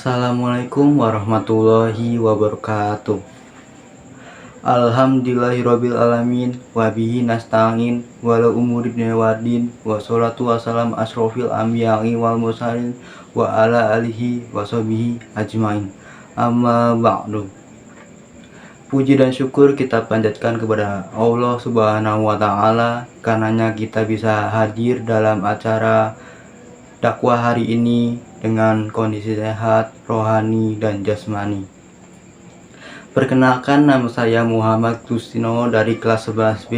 Assalamualaikum warahmatullahi wabarakatuh. Alhamdulillahirabbil alamin wa bihi nasta'in wala umuri dunya waddin wa sholatu wassalam asrofil anbiya'i wal mursalin wa ala alihi wa sahbihi ajmain. Amma ba'du. Puji dan syukur kita panjatkan kepada Allah Subhanahu wa taala, karenanya kita bisa hadir dalam acara dakwah hari ini dengan kondisi sehat, rohani, dan jasmani. Perkenalkan, nama saya Muhammad Gustino dari kelas 11B,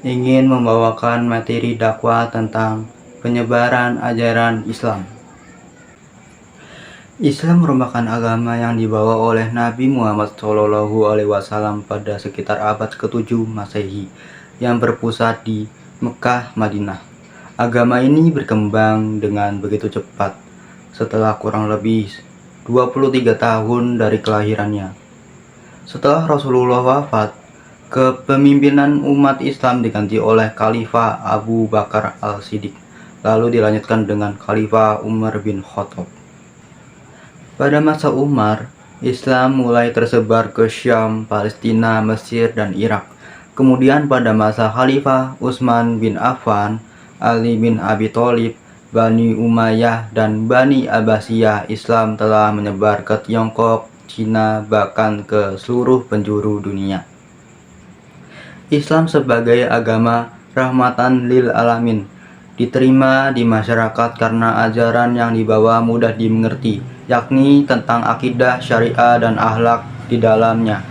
ingin membawakan materi dakwah tentang penyebaran ajaran Islam. Islam merupakan agama yang dibawa oleh Nabi Muhammad SAW pada sekitar abad ke-7 Masehi yang berpusat di Mekah, Madinah. Agama ini berkembang dengan begitu cepat setelah kurang lebih 23 tahun dari kelahirannya. Setelah Rasulullah wafat, kepemimpinan umat Islam diganti oleh Khalifah Abu Bakar Al-Siddiq, lalu dilanjutkan dengan Khalifah Umar bin Khattab. Pada masa Umar, Islam mulai tersebar ke Syam, Palestina, Mesir, dan Irak. Kemudian pada masa Khalifah Utsman bin Affan, Ali bin Abi Thalib, Bani Umayyah, dan Bani Abbasiyah, Islam telah menyebar ke Tiongkok, Cina, bahkan ke seluruh penjuru dunia. Islam sebagai agama rahmatan lil alamin diterima di masyarakat karena ajaran yang dibawa mudah dimengerti, yakni tentang akidah, syariah, dan akhlak di dalamnya.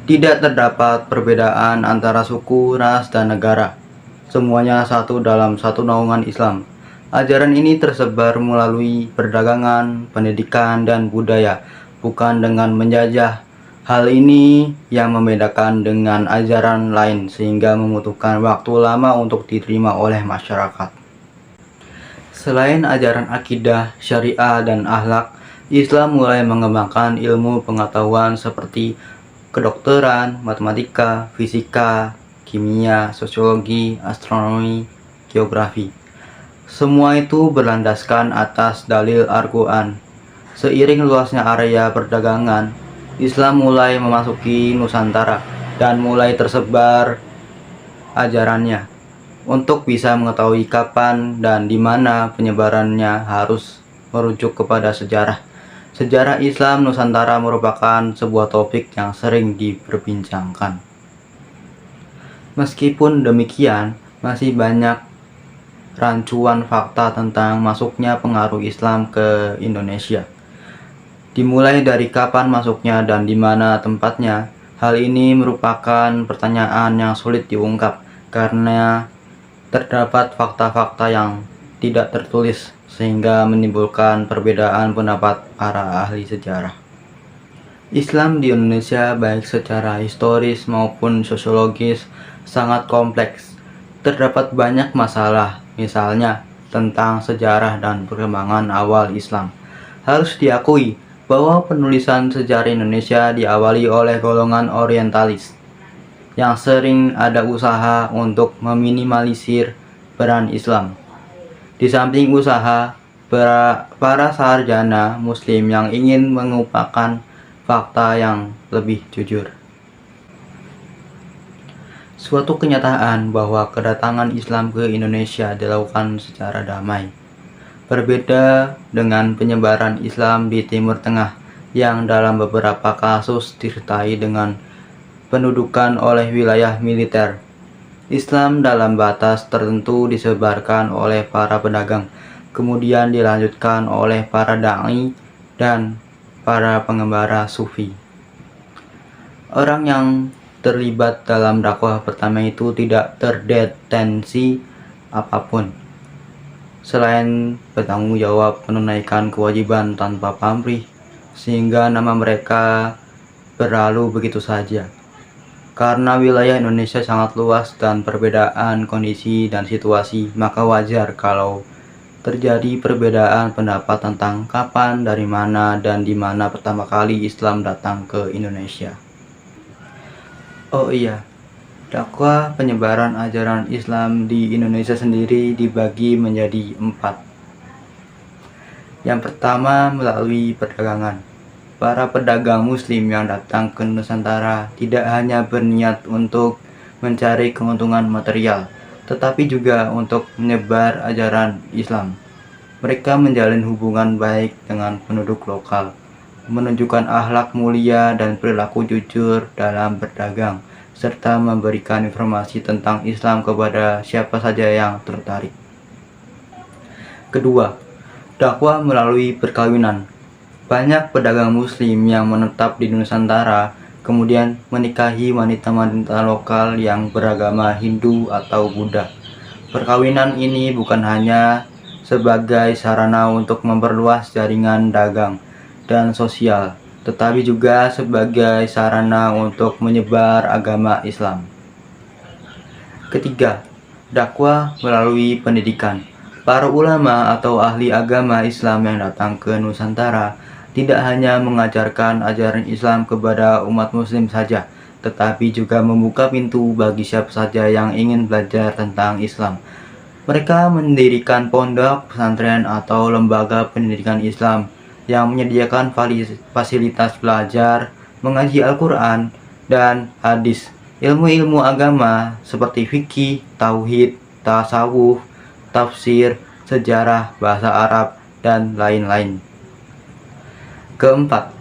Tidak terdapat perbedaan antara suku, ras, dan negara. Semuanya satu dalam satu naungan Islam. Ajaran ini tersebar melalui perdagangan, pendidikan, dan budaya, bukan dengan menjajah. Hal ini yang membedakan dengan ajaran lain sehingga membutuhkan waktu lama untuk diterima oleh masyarakat. Selain ajaran akidah, syariah, dan akhlak, Islam mulai mengembangkan ilmu pengetahuan seperti kedokteran, matematika, fisika, kimia, sosiologi, astronomi, geografi. Semua itu berlandaskan atas dalil Al-Quran. Seiring luasnya area perdagangan, Islam mulai memasuki Nusantara dan mulai tersebar ajarannya. Untuk bisa mengetahui kapan dan di mana penyebarannya harus merujuk kepada sejarah. Sejarah Islam Nusantara merupakan sebuah topik yang sering diperbincangkan. Meskipun demikian, masih banyak rancuan fakta tentang masuknya pengaruh Islam ke Indonesia. Dimulai dari kapan masuknya dan di mana tempatnya, hal ini merupakan pertanyaan yang sulit diungkap karena terdapat fakta-fakta yang tidak tertulis sehingga menimbulkan perbedaan pendapat para ahli sejarah. Islam di Indonesia baik secara historis maupun sosiologis sangat kompleks. Terdapat banyak masalah, misalnya tentang sejarah dan perkembangan awal Islam. Harus diakui bahwa penulisan sejarah Indonesia diawali oleh golongan orientalis yang sering ada usaha untuk meminimalisir peran Islam. Di samping usaha, para sarjana Muslim yang ingin mengupakan fakta yang lebih jujur. Suatu kenyataan bahwa kedatangan Islam ke Indonesia dilakukan secara damai. Berbeda dengan penyebaran Islam di Timur Tengah yang dalam beberapa kasus disertai dengan pendudukan oleh wilayah militer. Islam dalam batas tertentu disebarkan oleh para pedagang, kemudian dilanjutkan oleh para dai dan para pengembara sufi. Orang yang terlibat dalam dakwah pertama itu tidak terdetensi apapun selain bertanggung jawab menunaikan kewajiban tanpa pamrih, sehingga nama mereka berlalu begitu saja. Karena wilayah Indonesia sangat luas dan perbedaan kondisi dan situasi, maka wajar kalau terjadi perbedaan pendapat tentang kapan, dari mana, dan di mana pertama kali Islam datang ke Indonesia. Oh iya, dakwah penyebaran ajaran Islam di Indonesia sendiri dibagi menjadi 4. Yang pertama, melalui perdagangan. Para pedagang muslim yang datang ke Nusantara tidak hanya berniat untuk mencari keuntungan material, tetapi juga untuk menyebar ajaran Islam. Mereka menjalin hubungan baik dengan penduduk lokal, menunjukkan akhlak mulia dan perilaku jujur dalam berdagang, serta memberikan informasi tentang Islam kepada siapa saja yang tertarik. Kedua, dakwah melalui perkawinan. Banyak pedagang muslim yang menetap di Nusantara kemudian menikahi wanita-wanita lokal yang beragama Hindu atau Buddha. Perkawinan ini bukan hanya sebagai sarana untuk memperluas jaringan dagang dan sosial, tetapi juga sebagai sarana untuk menyebar agama Islam. Ketiga, dakwah melalui pendidikan. Para ulama atau ahli agama Islam yang datang ke Nusantara tidak hanya mengajarkan ajaran Islam kepada umat muslim saja, tetapi juga membuka pintu bagi siapa saja yang ingin belajar tentang Islam. Mereka mendirikan pondok, pesantren, atau lembaga pendidikan Islam yang menyediakan fasilitas belajar, mengaji Al-Quran, dan hadis. Ilmu-ilmu agama seperti fikih, tauhid, tasawuf, tafsir, sejarah, bahasa Arab, dan lain-lain. Keempat,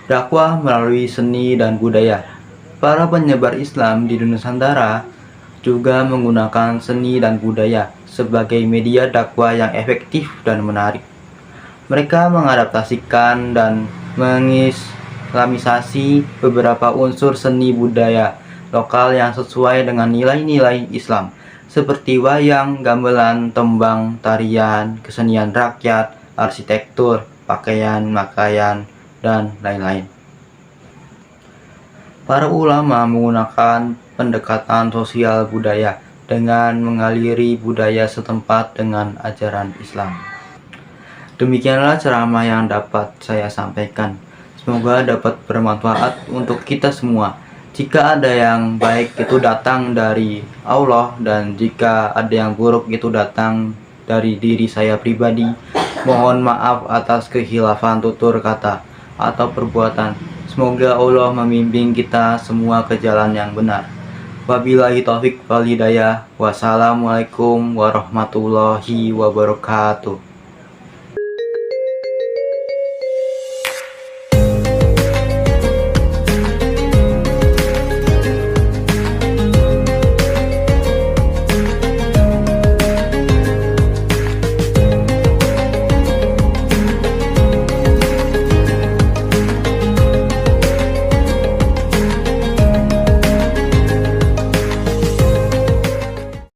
dakwah melalui seni dan budaya. Para penyebar Islam di Nusantara juga menggunakan seni dan budaya sebagai media dakwah yang efektif dan menarik. Mereka mengadaptasikan dan mengislamisasi beberapa unsur seni budaya lokal yang sesuai dengan nilai-nilai Islam, seperti wayang, gamelan, tembang, tarian, kesenian rakyat, arsitektur, pakaian, dan lain-lain. Para ulama menggunakan pendekatan sosial budaya dengan mengaliri budaya setempat dengan ajaran Islam. Demikianlah ceramah yang dapat saya sampaikan. Semoga dapat bermanfaat untuk kita semua. Jika ada yang baik itu datang dari Allah, dan jika ada yang buruk itu datang dari diri saya pribadi. Mohon maaf atas kekhilafan tutur kata atau perbuatan. Semoga Allah membimbing kita semua ke jalan yang benar. Wabillahi taufik wal hidayah. Wassalamualaikum warahmatullahi wabarakatuh.